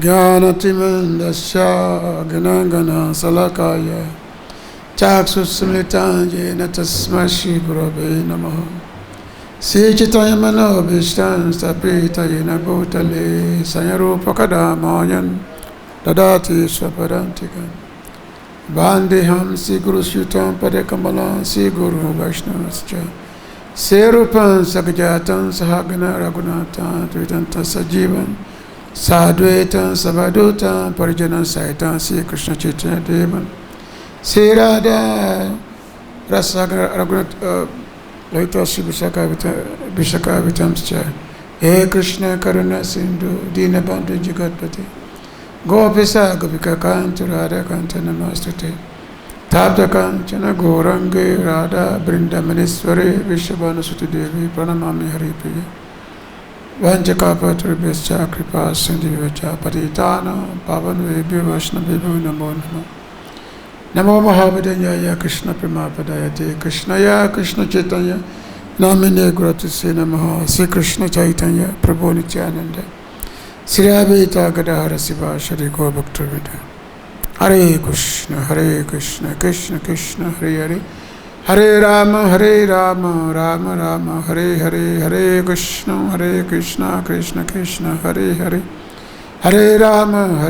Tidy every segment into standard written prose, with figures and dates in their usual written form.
Jnanatimandasya Ganangana Salakaya Chaksusmritam Jena Tasmai Shri Gurave Namaha Sri Chaitanya Mano Bhishtam Stapita Yena Bhutale Sanyarupakadamayan Dadati Swapadantikam Bandeham Sri Guru Sutam Padekamalam Sri Guru Vaishnavascha Sri rūpaṁ Sagajatam Sahagana Raghunathaṁ Tvitanta Sajivam Sadvaitam Savadutam Parijanam Saitam Sri Krishna Chaitanya Devan Sri Radha Rasa Raghunath Laita Sri Vishakavitam Scha He Krishna Karuna Sindhu Dinabandhu Jagatpati Gopisa Gopika Kantu Radha Kanta Namastute Tabda Kanchana Gaurangi Radha Vrindavaneswari Vrishabhanasuti Devi Pranamami Haripriya Vanchakapatrubyascha Kripa Sindhivacha Patitana Pavanvebhyo Vaishnavebhyo Namo Namo Namo Mahabhadanyaya Krishna Premapadayate Krishnaya Krishna Chaitanya Namine Guratuse Namaha Sri Krishna Chaitanya Prabhu Nityananda Sri Advaita Gadadhara Siva Shri Gaura Bhakta Hare Krishna Krishna Krishna Hare Hare Hare Rama Rama Rama Hare Hare Hare Krishna Krishna Krishna Hare Hare Hare Rama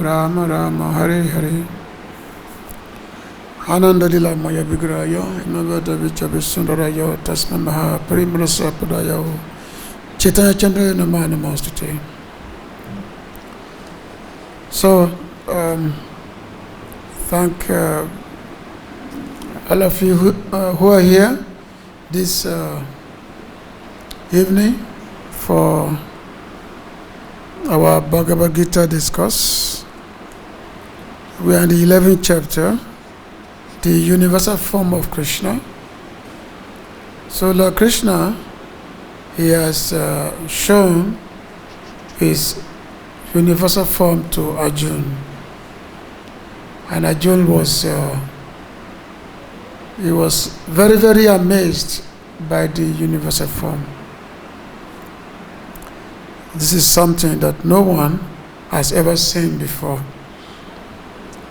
Rama Rama Hare Hare Ananda Lila Maya Vigrayo Imavada Vichabhisundarayo Tasma Maha Parimrasa Padayo Chaitanya Chandra Namana Mastute. So thank all of you who are here this evening for our Bhagavad-Gita discourse. We are in the 11th chapter, the universal form of Krishna. So Lord Krishna, he has shown his universal form to Arjuna. And Arjuna was he was very, very amazed by the universal form. This is something that no one has ever seen before.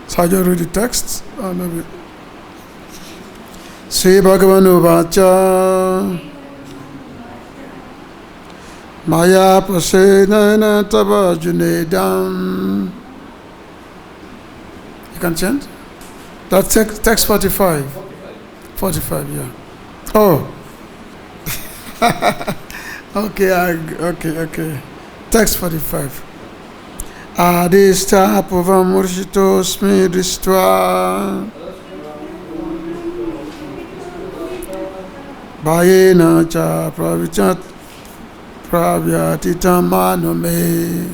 So I just read the text. Sri Bhagavan-vacha Maya prasidena tava junedam. You can chant? That's text 45. 45, yeah. Oh. Okay. Text 45. Adṛṣṭa-pūrvaṁ hṛṣito asmi dṛṣṭvā bhayena ca pravyathitam mano me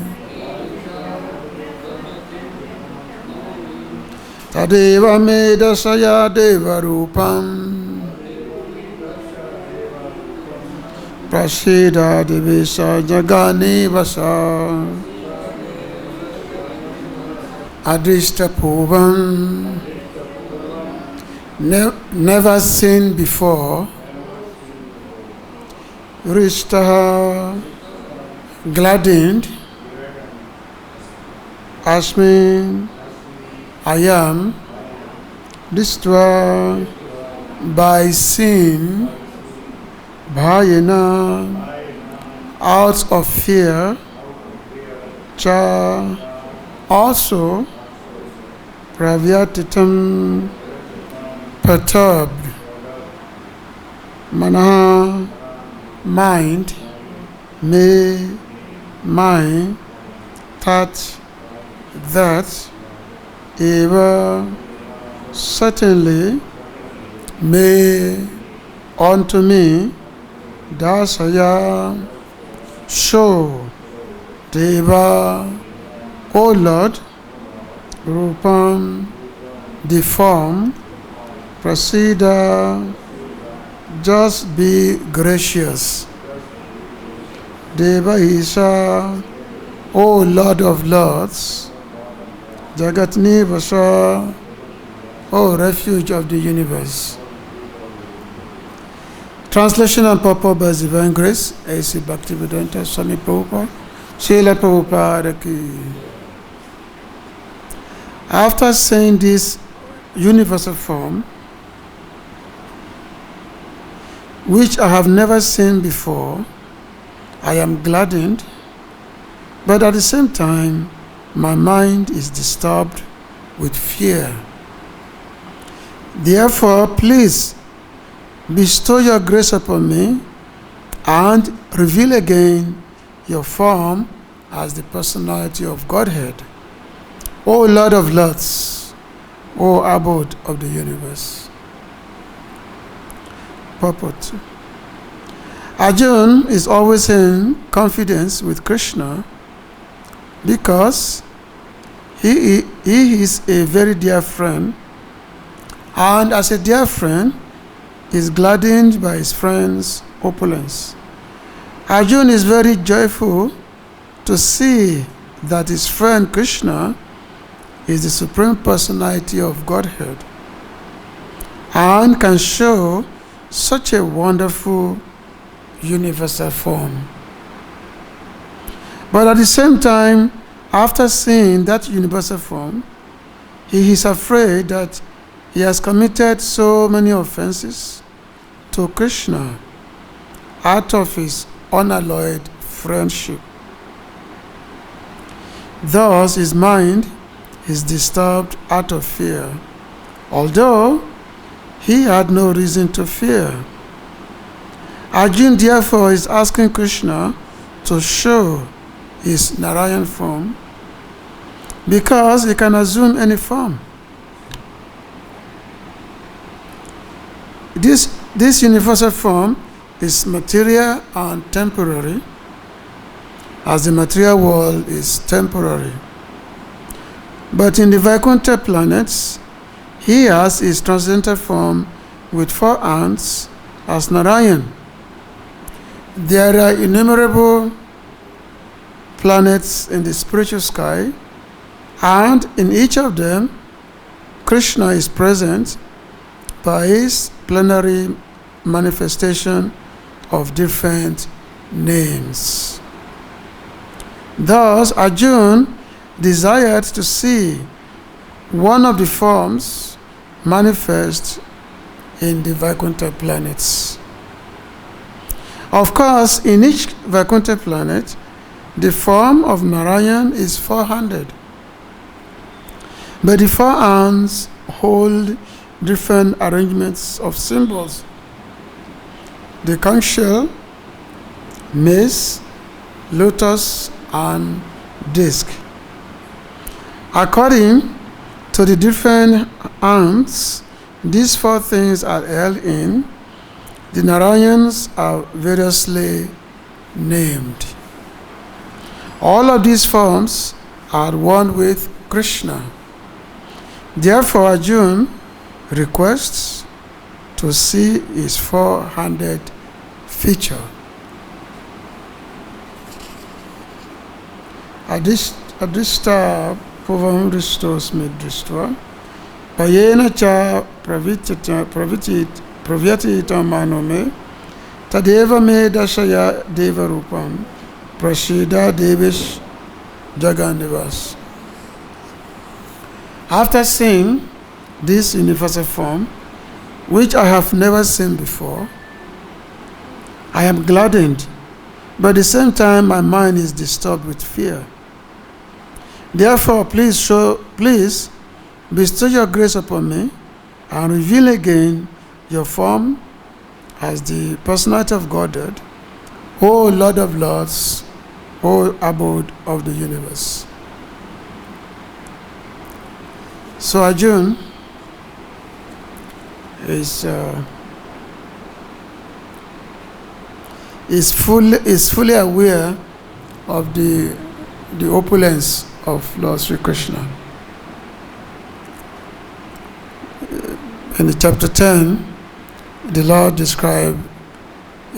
tadeva me darśaya deva-rūpaṁ prasīda deveśa jagan-nivāsa adṛṣṭa-pūrvaṁ. Never seen before. hṛṣitaḥ, gladdened. Asmi, I am. dṛṣṭvā, by sin. Bhayena, out of fear. Cha, also. Pravyathitam, perturbed. Manaḥ, mind. Me, mind. That. Eva, certainly. Me, unto me. Darśaya, show. Deva, O Lord. Rūpam, the form. Prasīda, just be gracious. Deva-īśa, O Lord of Lords. Jagat-nivāsa, O refuge of the universe. Translation and purport by His Divine Grace, A.C. Bhaktivedanta Swami Prabhupada, Srila Prabhupada ki. After seeing this universal form, which I have never seen before, I am gladdened, but at the same time, my mind is disturbed with fear. Therefore, please bestow your grace upon me and reveal again your form as the personality of Godhead. O Lord of Lords, O abode of the universe. Purport. Arjuna is always in confidence with Krishna because he is a very dear friend, and as a dear friend is gladdened by his friend's opulence. Arjuna is very joyful to see that his friend Krishna is the Supreme Personality of Godhead and can show such a wonderful universal form. But at the same time, after seeing that universal form, he is afraid that he has committed so many offenses to Krishna out of his unalloyed friendship. Thus, his mind is disturbed out of fear, although he had no reason to fear. Arjuna therefore is asking Krishna to show his Narayan form because he can assume any form. This universal form is material and temporary, as the material world is temporary. But in the Vaikuntha planets, he has his transcendental form with 4 hands as Narayan. There are innumerable planets in the spiritual sky, and in each of them, Krishna is present by his plenary manifestation of different names. Thus, Arjuna desired to see one of the forms manifest in the Vaikuntha planets. Of course, in each Vaikuntha planet, the form of Narayan is 400. But the 4 hands hold different arrangements of symbols. The conch shell, mace, lotus, and disc. According to the different hands these 4 things are held in, the Narayans are variously named. All of these forms are one with Krishna. Therefore, Arjuna requests to see his 4-handed feature. adṛṣṭa-pūrvaṁ hṛṣito dṛṣṭvā bhayena ca pravyathitam mano me tadeva me darśaya deva rūpam prasīda deveśa jagan-nivāsa. After seeing this universal form, which I have never seen before, I am gladdened, but at the same time my mind is disturbed with fear. Therefore, please bestow your grace upon me and reveal again your form as the personality of Godhead, O Lord of Lords, O abode of the universe. So Arjuna is fully aware of the opulence of Lord Sri Krishna. In chapter 10, the Lord described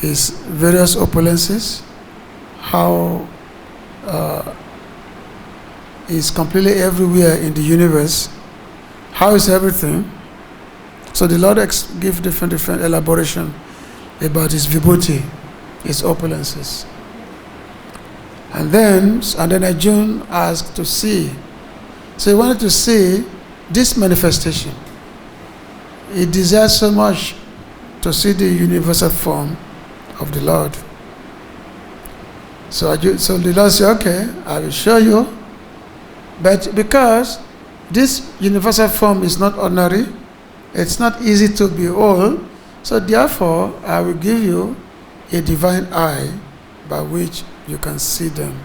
his various opulences, how he's completely everywhere in the universe, how is everything. So the Lord gives different elaboration about his vibhuti, his opulences. And then Arjuna asked to see. So he wanted to see this manifestation. He desired so much to see the universal form of the Lord. So the Lord said, okay, I will show you. But because this universal form is not ordinary, it's not easy to behold, so therefore I will give you a divine eye by which you can see them.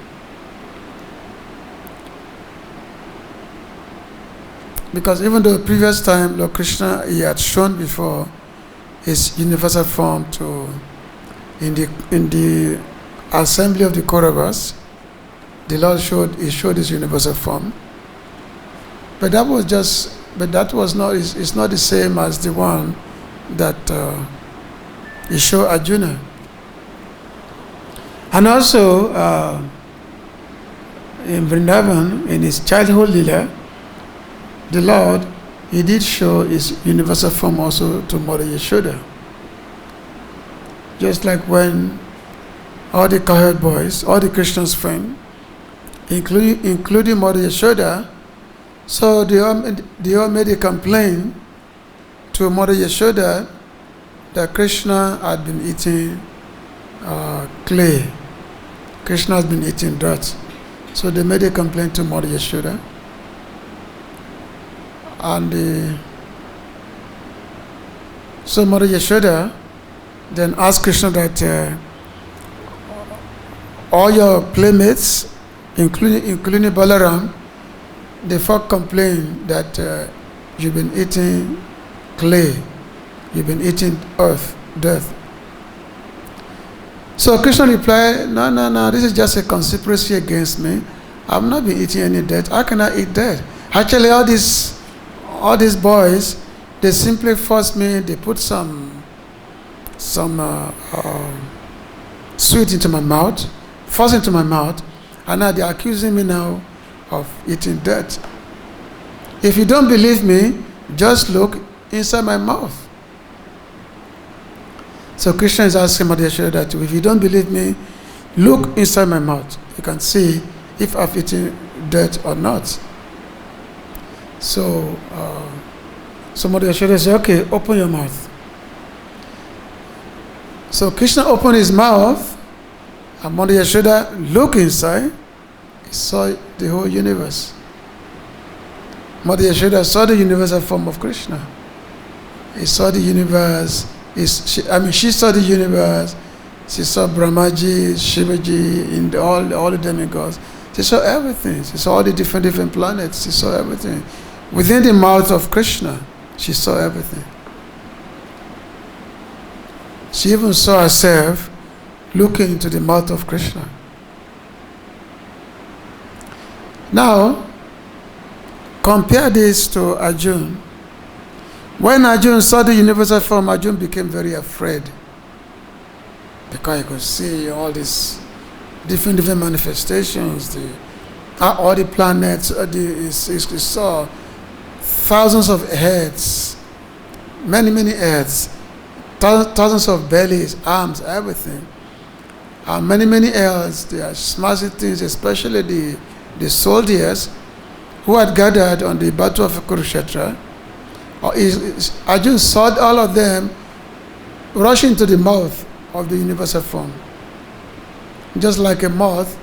Because even though the previous time Lord Krishna, he had shown before his universal form in the assembly of the Kauravas, the Lord showed his universal form. But that was not, it's not the same as the one that he showed Arjuna. And also in Vrindavan, in his childhood lila, the Lord, he did show his universal form also to Mother Yashoda. Just like when all the cowherd boys, all the Krishna's friends, including Mother Yashoda, so they all made a complaint to Mother Yashoda that Krishna had been eating clay. Krishna has been eating dirt. So they made a complaint to Mother Yashoda. And so Mother Yashoda then asked Krishna that all your playmates, including Balaram, they first complained that you've been eating clay, you've been eating earth, dirt. So Krishna replied, no, this is just a conspiracy against me. I've not been eating any dirt. How can I eat dirt? Actually, all these boys, they simply forced me, they put some sweet into my mouth, forced into my mouth, and now they're accusing me now of eating dirt. If you don't believe me, just look inside my mouth. So Krishna is asking Mother Yashoda that if you don't believe me, look inside my mouth. You can see if I've eaten dirt or not. So Mother Yashoda said, okay, open your mouth. So Krishna opened his mouth, and Mother Yashoda looked inside. He saw the whole universe. Mother Yashoda saw the universal form of Krishna. He saw the universe. She saw the universe. She saw Brahmaji, Shivaji, and all the demigods. She saw everything. She saw all the different planets. She saw everything. Within the mouth of Krishna, she saw everything. She even saw herself looking into the mouth of Krishna. Now, compare this to Arjuna. When Arjuna saw the universal form, Arjuna became very afraid, because he could see all these different manifestations, all the planets. He saw thousands of heads, many heads, thousands of bellies, arms, everything, and many else. They are massive things, especially the soldiers who had gathered on the battle of Kurukshetra. Arjuna saw all of them rushing into the mouth of the universal form, just like a moth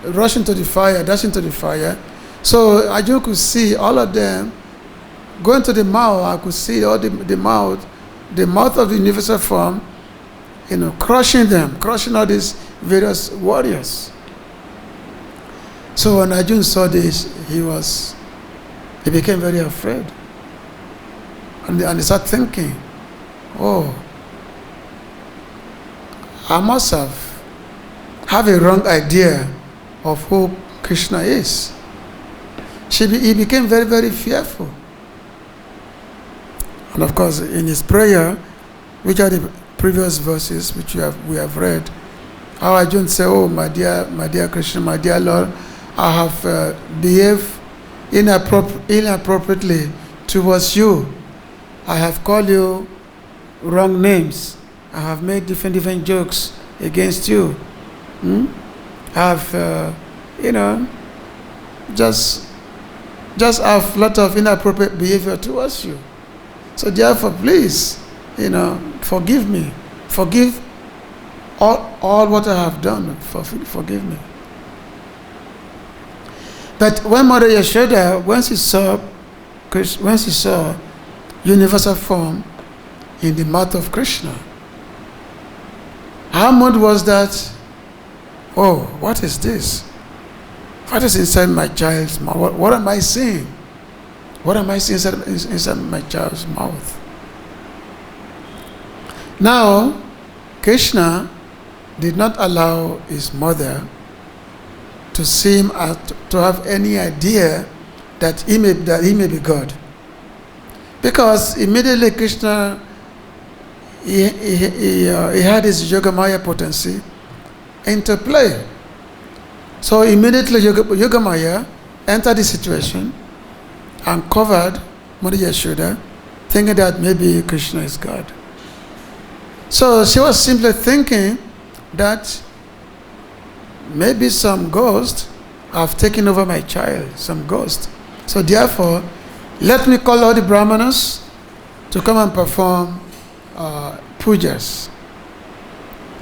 rushing to the fire, dashing to the fire. So Arjuna could see all of them going to the mouth. I could see all the mouth of the universal form, crushing all these various warriors. So when Arjuna saw this, he became very afraid. And he started thinking, oh, I must have a wrong idea of who Krishna is. He became very, very fearful. And of course, in his prayer, which are the previous verses which we have read, how Arjuna said, oh, my dear Krishna, my dear Lord, I have behaved inappropriately towards you. I have called you wrong names. I have made different jokes against you. have, just have a lot of inappropriate behavior towards you. So therefore, please, forgive me. Forgive all what I have done. Forgive me. But when Mother Yashoda, when she saw universal form in the mouth of Krishna, her mood was that, oh, what is this? What is inside my child's mouth? What am I seeing? What am I seeing inside my child's mouth? Now, Krishna did not allow his mother to see him to have any idea that he may be God, because immediately Krishna he had his Yogamaya potency into play. So immediately Yogamaya entered the situation and covered Mother Yashoda, thinking that maybe Krishna is God. So she was simply thinking that maybe some ghost have taken over my child, some ghost. So therefore, let me call all the Brahmanas to come and perform pujas.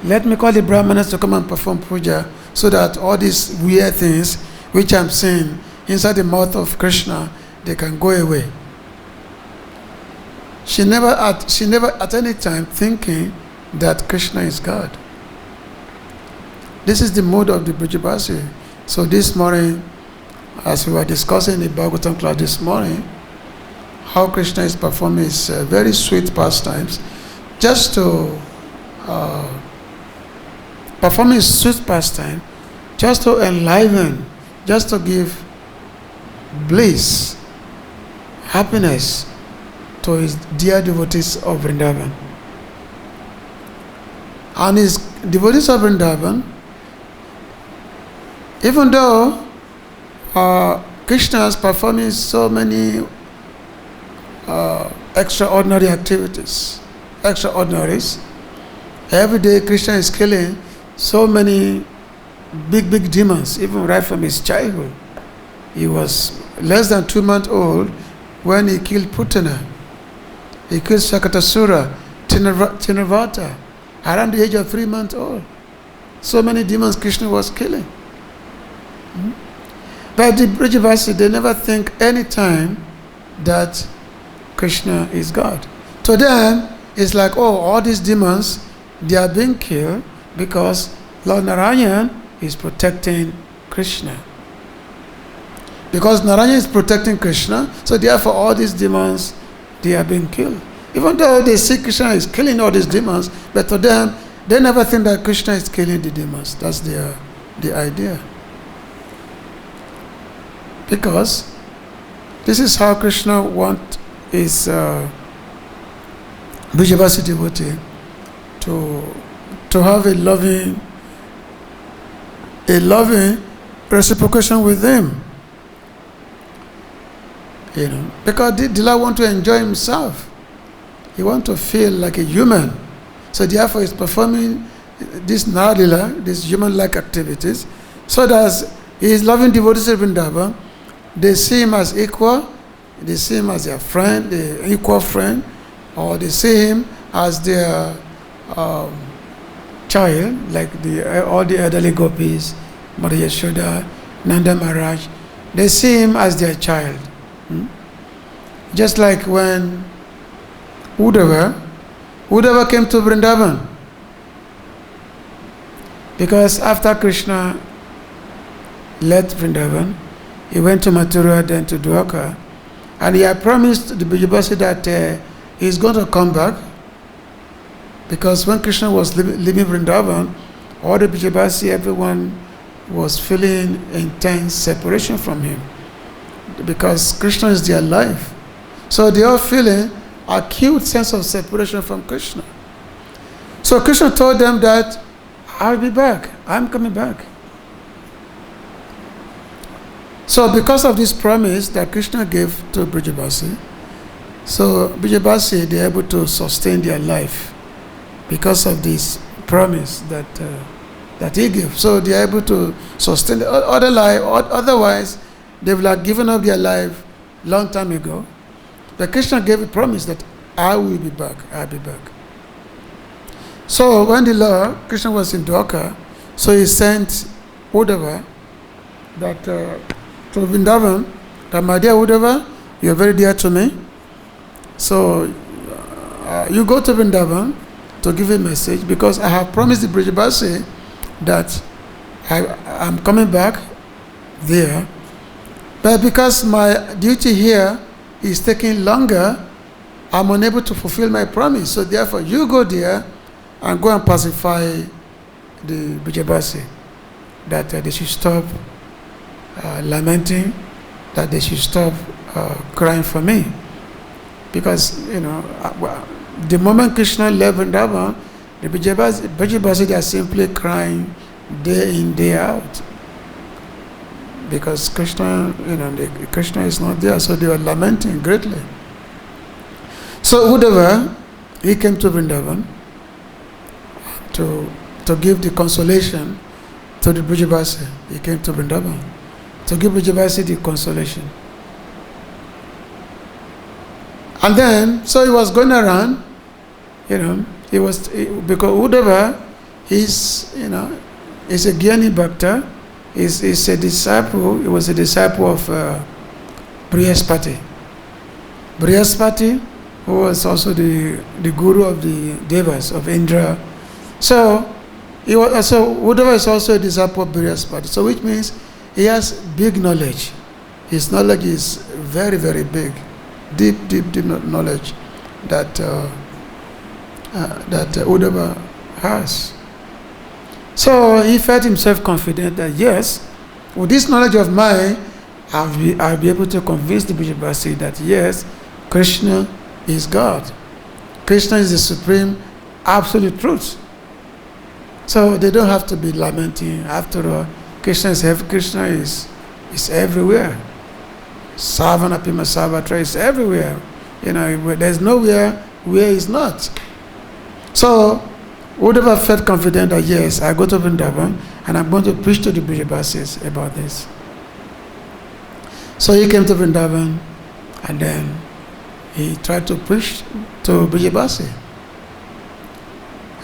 Let me call the Brahmanas to come and perform puja, so that all these weird things which I'm seeing inside the mouth of Krishna, they can go away. She never at any time thinking that Krishna is God. This is the mood of the Brajabasi. So this morning, as we were discussing in the Bhagavatam class this morning, how Krishna is performing his very sweet pastimes, just to perform his sweet pastime, just to enliven, just to give bliss, happiness to his dear devotees of Vrindavan. And his devotees of Vrindavan, even though Krishna is performing so many extraordinary activities, extraordinaries, every day Krishna is killing so many big demons, even right from his childhood. He was less than 2 months old when he killed Putana. He killed Shakatasura, Tinavata, around the age of 3 months old. So many demons Krishna was killing. But the Brajavasi, they never think any time that Krishna is God. To them, it's like, oh, all these demons, they are being killed because Lord Narayan is protecting Krishna. Because Narayan is protecting Krishna, so therefore all these demons, they are being killed. Even though they see Krishna is killing all these demons, but to them, they never think that Krishna is killing the demons. That's the idea. Because this is how Krishna wants his Brajavasi devotee to have a loving reciprocation with him. Because Dila wants to enjoy himself. He wants to feel like a human. So therefore he's performing this Naradila, these human-like activities, so that his loving devotees of Vrindavan, they see him as equal, they see him as their friend, their equal friend, or they see him as their child, like all the elderly gopis, Mother Yashoda, Nanda Maharaj, they see him as their child. Just like when Uddhava came to Vrindavan, because after Krishna left Vrindavan, he went to Mathura, then to Dwarka, and he had promised the Brajavasi that he's going to come back, because when Krishna was leaving Vrindavan, all the Brajavasi, everyone was feeling intense separation from him, because Krishna is their life. So they are feeling acute sense of separation from Krishna. So Krishna told them that, I'll be back, I'm coming back. So because of this promise that Krishna gave to Brajavasi, so Brajavasi, they are able to sustain their life because of this promise that that he gave. So they are able to sustain the other life. Otherwise, they would have given up their life long time ago. But Krishna gave a promise that I will be back. I'll be back. So when the Lord, Krishna was in Dwarka, so he sent Uddhava that to Vrindavan, that my dear Uddhava, you are very dear to me. So you go to Vrindavan to give a message, because I have promised the BG-11 that I'm coming back there. But because my duty here is taking longer, I'm unable to fulfill my promise. So therefore, you go there and go and pacify the BG-11, that they should stop lamenting, that they should stop crying for me. Because, the moment Krishna left Vrindavan, the BG-11, they are simply crying day in, day out. Because Krishna, Krishna is not there, so they were lamenting greatly. So Uddhava, he came to Vrindavan to give the consolation to the BG-11. He came to Vrindavan to give BG-11 the consolation. And then, so he was going around, because Uddhava is, is a Gyani Bhakta, is a disciple, he was a disciple of Brihaspati. Brihaspati, who was also the guru of the devas, of Indra. So, Uddhava is also a disciple of Brihaspati. So, which means he has big knowledge. His knowledge is very, very big. Deep knowledge that Uddhava has. So he felt himself confident that yes, with this knowledge of mine, I'll be able to convince the BG-11 that yes, Krishna is God. Krishna is the supreme absolute truth. So they don't have to be lamenting. After all, Krishna is everywhere. Savanapima Savatra is everywhere. There's nowhere where he's not. So Uddhava felt confident that yes, I go to Vrindavan and I'm going to preach to the BG-11 about this. So he came to Vrindavan and then he tried to preach to BG-11.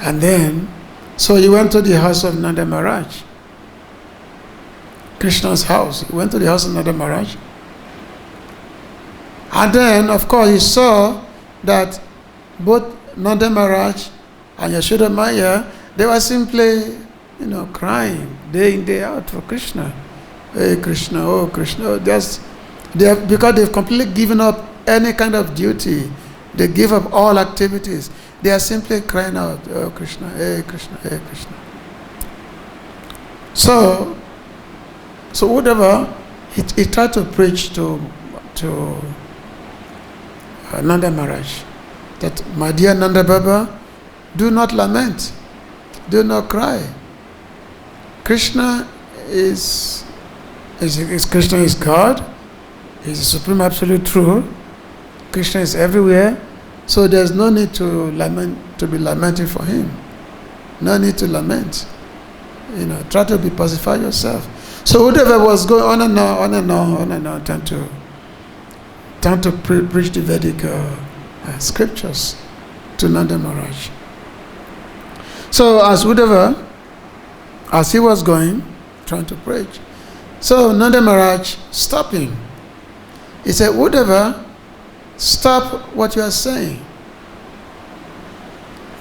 And then, so he went to the house of Nanda Maharaj, Krishna's house. He went to the house of Nanda Maharaj. And then, of course, he saw that both Nanda Maharaj and Yashoda Maya, they were simply, crying day in, day out for Krishna. Hey Krishna, oh Krishna. Because they've completely given up any kind of duty. They give up all activities. They are simply crying out, oh Krishna, hey Krishna, hey Krishna. So Uddhava, he tried to preach to Nanda Maharaj that, my dear Nanda Baba, do not lament, do not cry. Krishna is Krishna is God, He's the supreme absolute truth. Krishna is everywhere, so there's no need to be lamenting for him. No need to lament. Try to pacify yourself. So Uddhava was going on and on, trying to preach the Vedic scriptures to Nanda Maharaj. So as Uddhava, as he was going, trying to preach, so Nanda Maharaj stopped him. He said, Uddhava, stop what you are saying.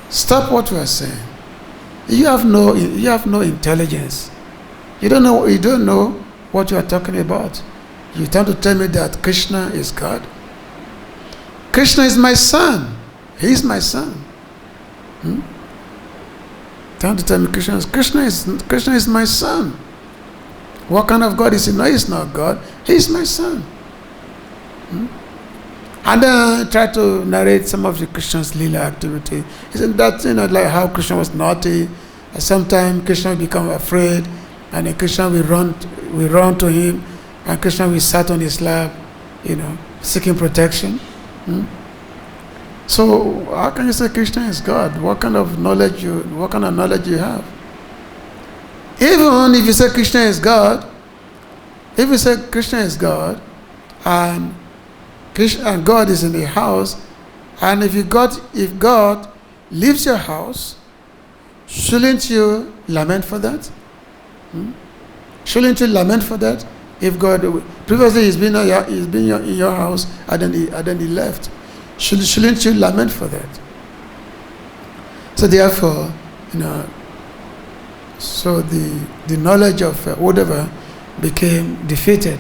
Stop what you are saying. You have no intelligence. You don't know what you are talking about. You trying to tell me that Krishna is God? Krishna is my son. He is my son. Trying to tell me Krishna is my son. What kind of God is he? No, he's not God. He is my son. And then try to narrate some of the Krishna's Leela activity. Isn't that like how Krishna was naughty? Sometimes Krishna will become afraid, and then Krishna will run to him, and Krishna will sit on his lap, seeking protection. So how can you say Krishna is God? What kind of knowledge you have? Even if you say Krishna is God, if you say Krishna is God, and Krishna and God is in a house, and if God leaves your house, shouldn't you lament for that? Shouldn't you lament for that? If God previously he's been in your house and then he left, shouldn't you lament for that? So therefore, so the knowledge of whatever became defeated.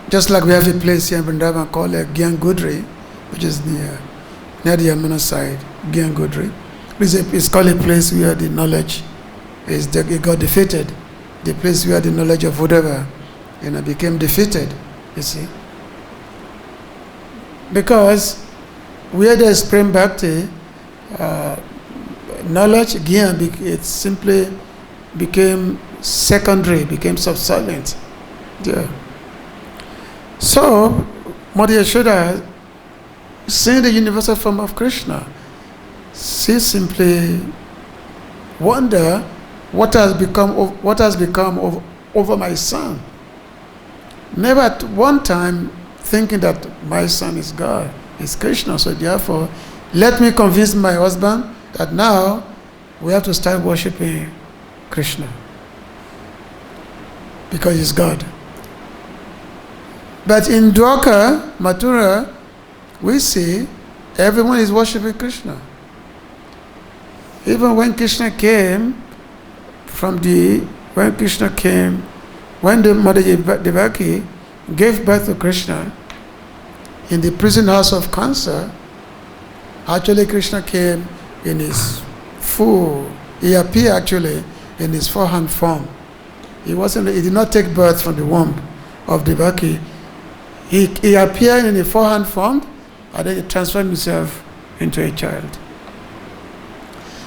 Just like we have a place here in Vrindavan called Gyan-Gudri, which is near the Yamuna side, Gyan-Gudri. It's called a place where the knowledge it got defeated. The place where the knowledge of whatever became defeated, you see. Because where there is Prem Bhakti, knowledge, Gyan, it simply became secondary, became subservient. Yeah. So, Mother Yashoda, seeing the universal form of Krishna, she simply wonder what has become over my son. Never at one time thinking that my son is God, is Krishna. So therefore, let me convince my husband that now we have to start worshipping Krishna because he's God. But in Dwarka, Mathura, we see everyone is worshipping Krishna. Even when Krishna came when the Mother Devaki gave birth to Krishna in the prison house of Kansa, actually Krishna came in his he appeared actually in his forehand form. He did not take birth from the womb of Devaki. He appeared in a forehand form and then he transformed himself into a child.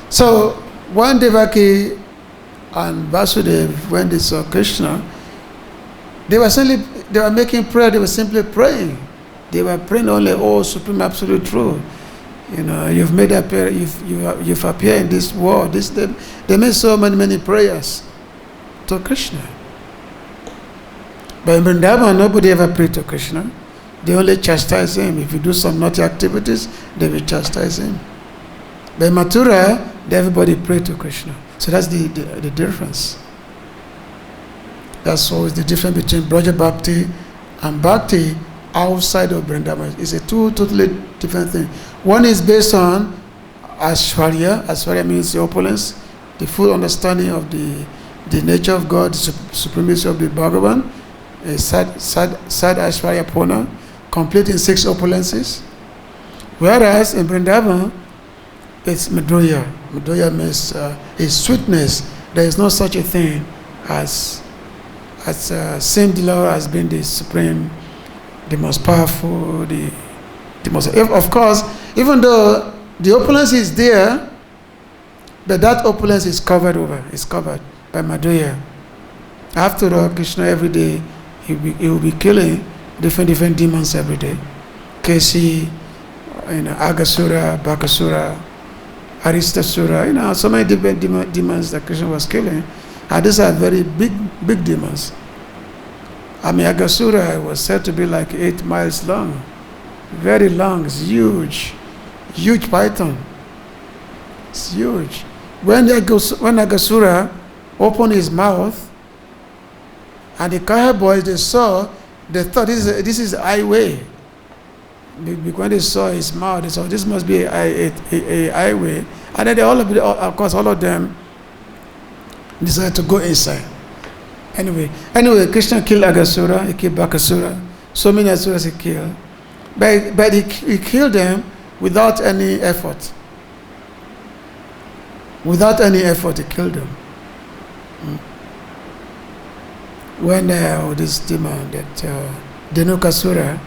So when Devaki and Vasudeva, when they saw Krishna, they were making prayer, they were simply praying. They were praying only, oh, Supreme Absolute Truth. You've made you've appeared in this world. They made so many prayers to Krishna. But in Vrindavan, nobody ever prayed to Krishna. They only chastise him. If you do some naughty activities, they will chastise him. But in Mathura, everybody prayed to Krishna. So that's the difference. That's always the difference between Braja Bhakti and Bhakti outside of Vrindavan. It's a two totally different thing. One is based on Aishwarya. Aishwarya means the opulence, the full understanding of the nature of God, the supremacy of the Bhagavan, a sad Aishwarya Puna, complete in 6 opulences. Whereas in Vrindavan, it's Madhurya. Madhurya means is sweetness. There is no such a thing as Saint Lord has been the supreme, the most powerful, the most. Of course, even though the opulence is there, but that opulence is covered by Madhurya. After all, Krishna every day he will be killing different demons every day. Keshi, Agasura, Bakasura, hṛṣita, so many different demons that Krishna was killing. And these are very big demons. Agasura was said to be like 8 miles long. Very long, it's huge python. It's huge. When Agasura opened his mouth, and the Kaya boys, they thought this is a highway. When they saw his mouth, they thought this must be a highway. And then all of them decided to go inside. Anyway, Krishna killed Agasura, he killed Bakasura, so many Asuras he killed. But he killed them without any effort. Without any effort, he killed them. When this demon, that Dhenukasura,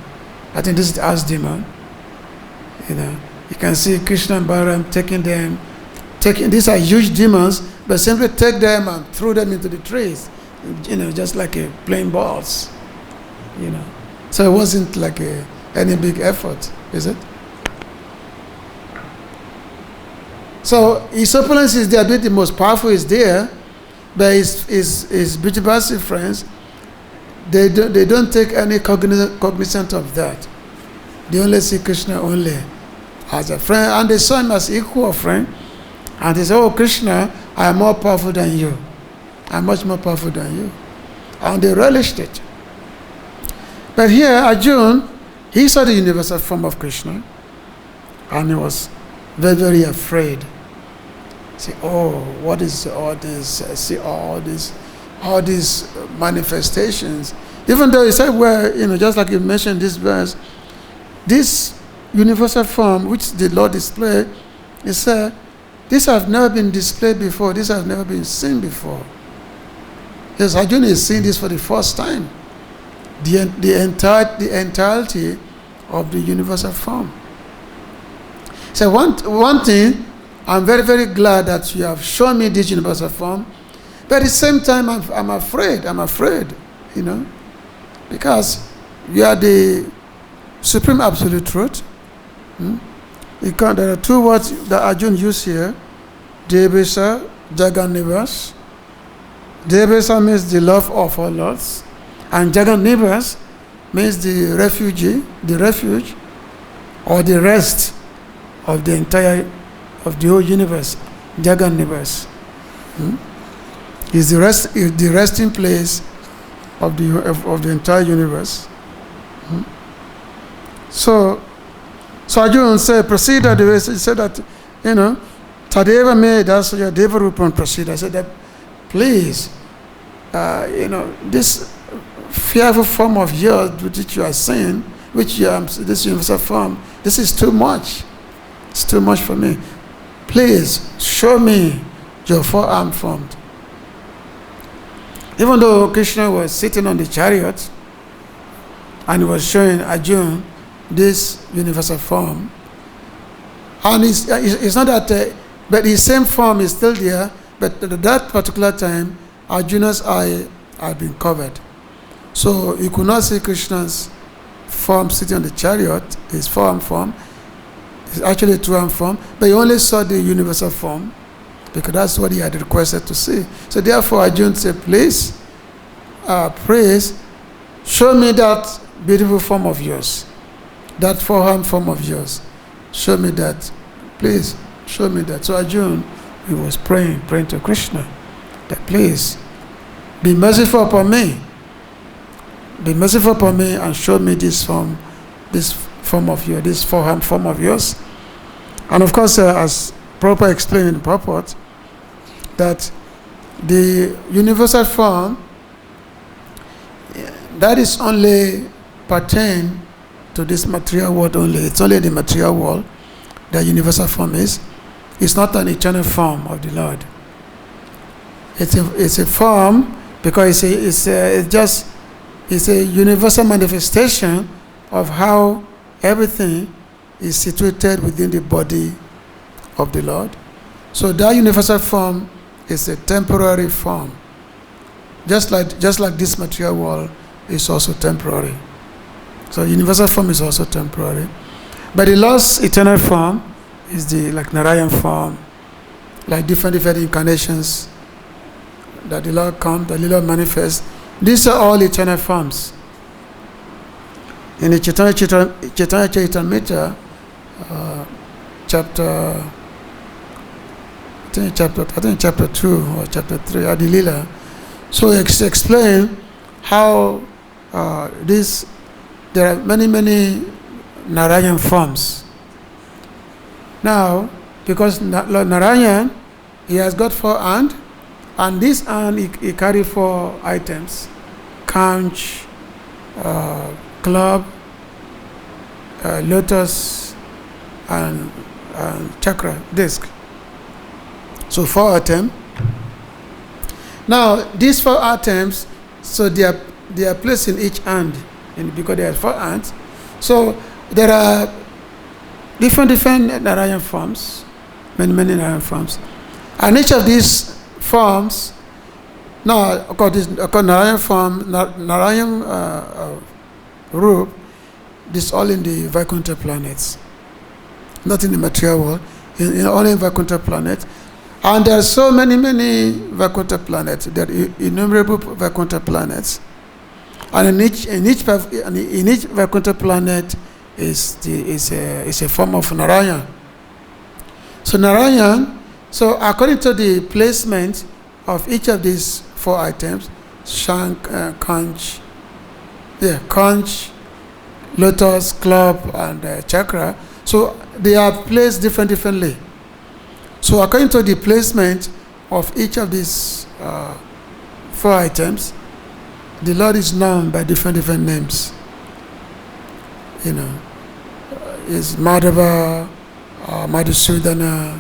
I think this is the ass demon, you can see Krishna and Balaram taking these are huge demons, but simply take them and throw them into the trees, just like playing balls, So it wasn't like any big effort, is it? So his opulence is there, the most powerful is there, But his BG-11 friends, they don't take any cognizance of that. They only see Krishna only as a friend, and they saw him as equal friend. And they say, "Oh Krishna, I am more powerful than you. I am much more powerful than you." And they relished it. But here, Arjuna, he saw the universal form of Krishna, and he was very, very afraid. See, oh, what is all this? See all these manifestations. Even though he said, well, just like you mentioned this verse, this universal form which the Lord displayed, he said, these have never been displayed before. These have never been seen before. Yes, Arjuna is seeing this for the first time. The entirety of the universal form. So one thing, I'm very, very glad that you have shown me this universal form, but at the same time, I'm afraid, because you are the supreme absolute truth. There are two words that Arjuna used here, deveśa, jagan-nivāsa. Deveśa means the love of all lords, and jagan-nivāsa means the refuge, or the rest of the whole universe. Jagan-nivāsa is the resting place of the entire universe. So Arjuna said, prasīda deveśa. He said that, tadeva me darśaya deva rūpaṁ prasīda. I said that, please, this fearful form of yours which you are seeing, this universal form, this is too much. It's too much for me. Please show me your four-armed form. Even though Krishna was sitting on the chariot and he was showing Arjuna this universal form, and it's not that, but his same form is still there, but at that particular time, Arjuna's eye had been covered. So he could not see Krishna's form sitting on the chariot, his four-armed form. It's actually a two-armed form, but he only saw the universal form because that's what he had requested to see. So therefore, Arjuna said, please, show me that beautiful form of yours, that four-armed form of yours. Show me that. Please, show me that. So Arjuna, he was praying to Krishna, that please, be merciful upon me. Be merciful upon me and show me this form of yours, this four-armed form of yours. And of course, as Prabhupada explained in the purport, that the universal form, that is only pertain to this material world only. It's only the material world that universal form is. It's not an eternal form of the Lord. It's a form because it's a universal manifestation of how everything is situated within the body of the Lord. So that universal form is a temporary form. Just like this material world is also temporary. So universal form is also temporary. But the Lord's eternal form is like Narayan form, like different incarnations that the Lord comes, that the Lord manifests. These are all eternal forms. In the Chaitanya Charitamrita, chapter 2 or chapter 3, Adilila, so it's explained how there are many Narayan forms. Now, because Lord Narayan, he has got four hands, and this hand he carry four items: conch, club, lotus, and chakra, disc. So four items. Now these four items, so they are placed in each hand, because there are four hands. So there are different Narayan forms, many Narayan forms, and each of these forms. Now, Narayan form, Narayan Rūp, this all in the Vaikuntha planets, not in the material world, only in Vaikuntha planet. And there are so many Vaikuntha planets. There are innumerable Vaikuntha planets. And in each Vaikuntha planet is a form of Narayan. So Narayan, so according to the placement of each of these 4 items, Shank, Conch, lotus, club, and chakra, so they are placed differently. So according to the placement of each of these 4 items, the Lord is known by different names. Is Madhava, Madhusudana,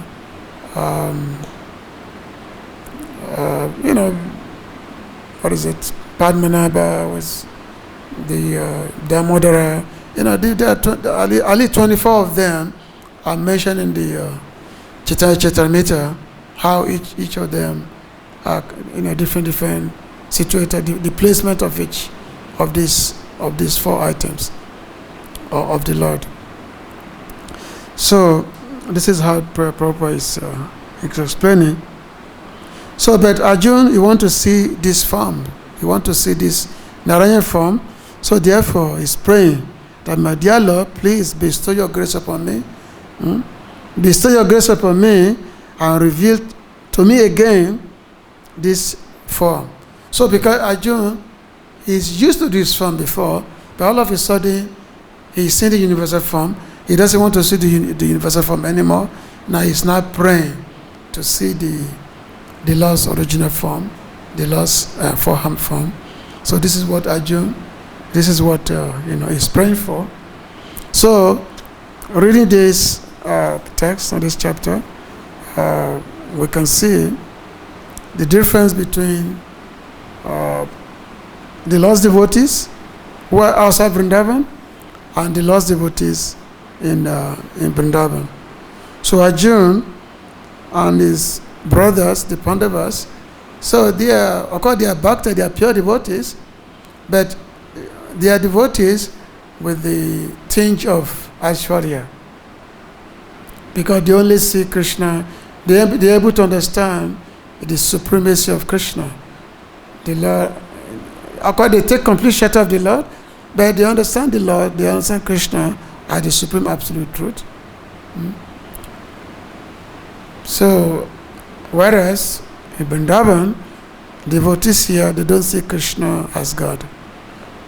what is it? Padmanabha was the Damodara. Only 24 of them are mentioned in the Chaitanya Charitamrita, how each of them are different situated, the placement of each of these 4 items of the Lord. So this is how Prabhupada is explaining. So, but Arjuna, you want to see this form, you want to see this Narayan form. So therefore, he's praying that, my dear Lord, please bestow your grace upon me. Bestow your grace upon me and reveal to me again this form. So because Arjuna is used to this form before, but all of a sudden he's seen the universal form. He doesn't want to see the universal form anymore. Now he's not praying to see the Lord's original form, the Lord's four-armed form. So this is what Arjuna, this is what he's praying for. So reading this text on this chapter, we can see the difference between the Lord's devotees who are outside Vrindavan and the Lord's devotees in Vrindavan. So Arjuna and his brothers, the Pandavas, so they are bhakta, they are pure devotees, but they are devotees with the tinge of Ishwara, because they only see Krishna. They are able to understand the supremacy of Krishna. The Lord, they take complete shelter of the Lord, but they understand the Lord, they understand Krishna as the supreme absolute truth. So, whereas in Vrindavan, devotees here, they don't see Krishna as God.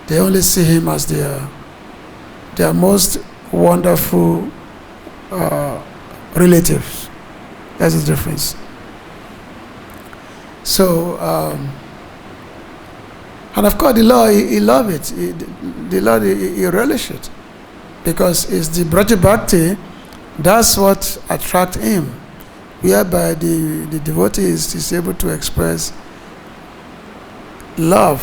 They only see him as their most wonderful relatives. That's the difference. So, and of course, the Lord, he loves it. The Lord, he relishes it, because it's the Braja Bhakti, that's what attracts him, whereby the devotee is able to express love,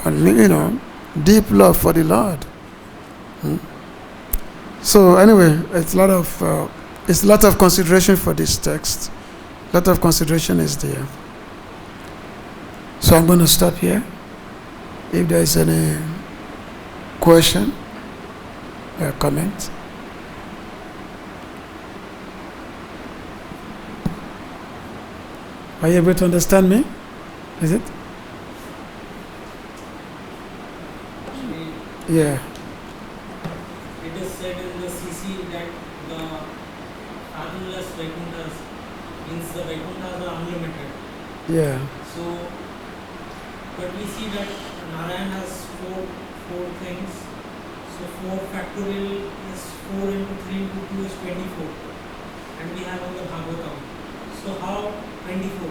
and deep love for the Lord. So anyway, it's a lot of consideration for this text. A lot of consideration is there. So I'm going to stop here. If there is any question or comment. Are you able to understand me? Is it? Yeah. It is said in the CC that the fathomless Vaikunthas means the Vaikunthas are unlimited. Yeah. So, but we see that Narayan has four things. So 4 factorial is 4 into 3 into 2 is 24. And we have on the Bhagavatam. So how 24?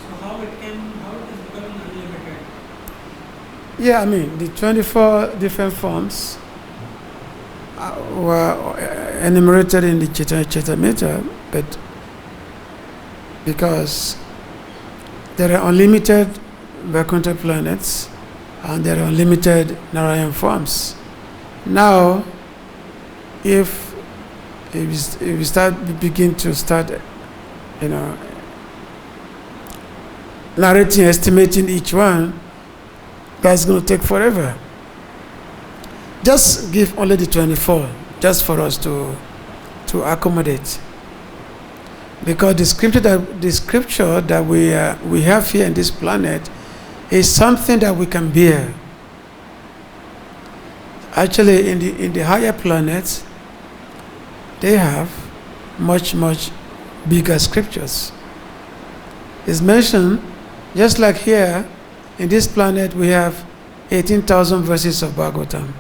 So how it is becoming unlimited? Yeah, I mean, the 24 different forms were enumerated in the Chaitanya Charitamrita, but because there are unlimited Vaikuntha planets and there are unlimited Narayan forms. Now, if we begin to start, narrating, estimating each one, that's going to take forever. Just give only the 24, just for us to accommodate. Because the scripture that we have here in this planet is something that we can bear. Actually, in the higher planets, they have much bigger scriptures. It's mentioned, just like here, in this planet we have 18,000 verses of Bhagavatam.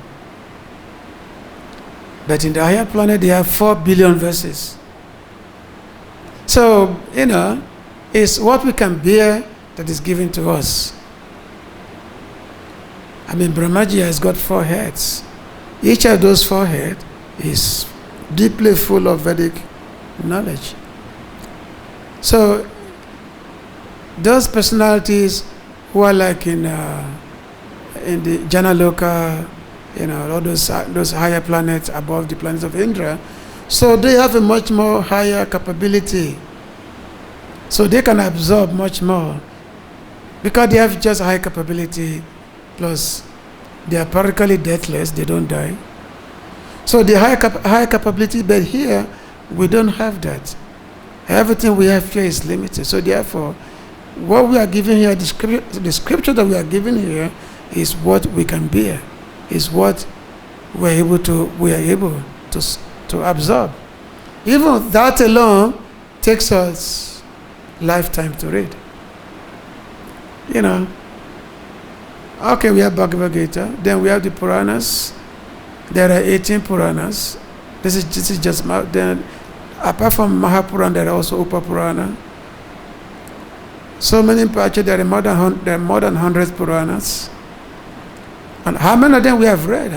But in the higher planet they have 4 billion verses. So, it's what we can bear that is given to us. I mean, Brahmaji has got 4 heads. Each of those 4 heads is deeply full of Vedic knowledge. So, those personalities who are like in the Janaloka, all those higher planets above the planets of Indra, so they have a much more higher capability. So they can absorb much more because they have just high capability, plus they are practically deathless, they don't die. So the high capability, but here we don't have that. Everything we have here is limited. So therefore, what we are given here, the scripture that we are given here, is what we can bear, is what we are able to absorb. Even that alone takes us lifetime to read. Okay, we have Bhagavad-Gita, then we have the Puranas. There are 18 Puranas. This is just then. Apart from Mahapurana, there are also Upapurana. So many, actually, there are more than 100 Puranas. And how many of them we have read?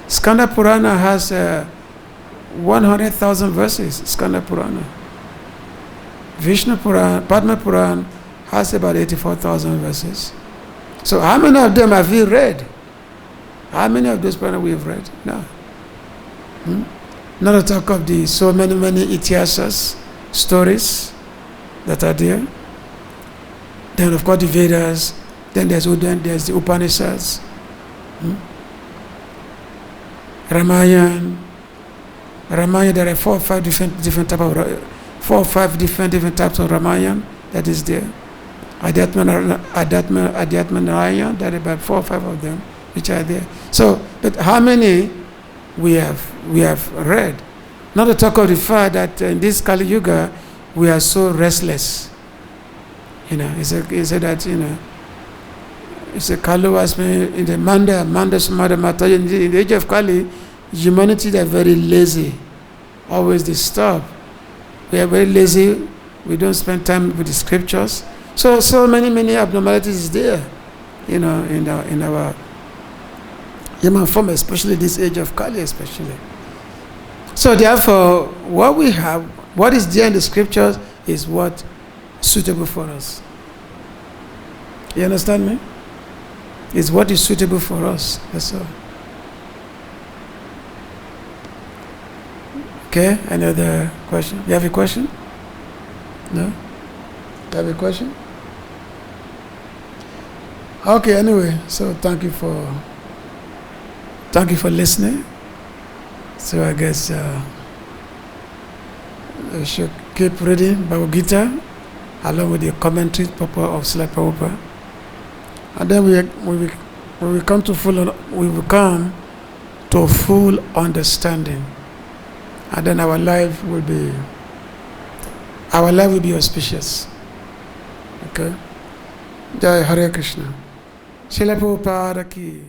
Skanda Purana has 100,000 verses. Skanda Purana. Vishnu Purana, Padma Purana has about 84,000 verses. So how many of them have we read? How many of those Puranas we have read? No. Not to talk of the so many itihasas, stories that are there. Then of course the Vedas. Then there's the Upanishads. Ramayana, there are 4 or 5 different types of Ramayana that is there. Adhyatma-rāmayana, there are about 4 or 5 of them which are there. So, but how many we have read? Not to talk of the fact that in this Kali Yuga we are so restless. He said that it's a Kalu asmi in the Manda Sumada Mata. In the age of Kali, humanity, they are very lazy, always disturbed. We are very lazy. We don't spend time with the scriptures. So many abnormalities is there, in our human form, especially this age of Kali, especially. So therefore, what we have, what is there in the scriptures, is what is suitable for us. You understand me? It's what is suitable for us. That's all. Okay, any other question? You have a question? No? You have a question? Okay, anyway, so thank you for listening. So I guess we should keep reading Bhagavad-Gita along with the commentary of Srila Prabhupada. And then we will come to full understanding. And then our life will be auspicious. Okay? Jai Hare Krishna. Srila Prabhupada ki